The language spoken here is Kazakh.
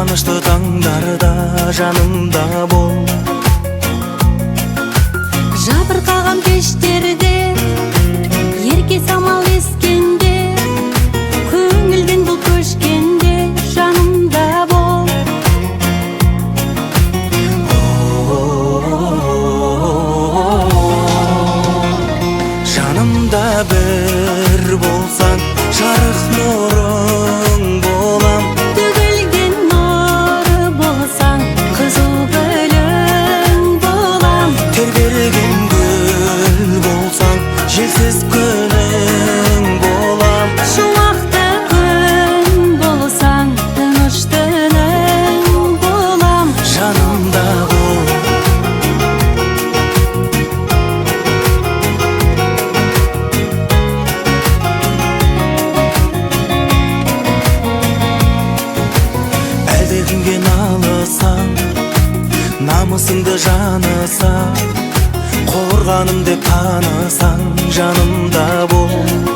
Кубанычты таңдарда жанымда бол. Жабыркаган кечтерде, эрке самал эскенде, көңүлдүн бул көчкенде жанымда бол. Жанымда бір болсаң, жарық нурың болам. Төгүлгөн нуру болсаң, кызыл гүлүң болам. Тербелген гүл болсаң, желсіз күнің болам. Шуакта күн болсаң, тыныч түнүң болам. Жанымда бол. Әлде кімге налысаң, намысыңды жаныса, қорғаным деп танысаң, жанымда бол.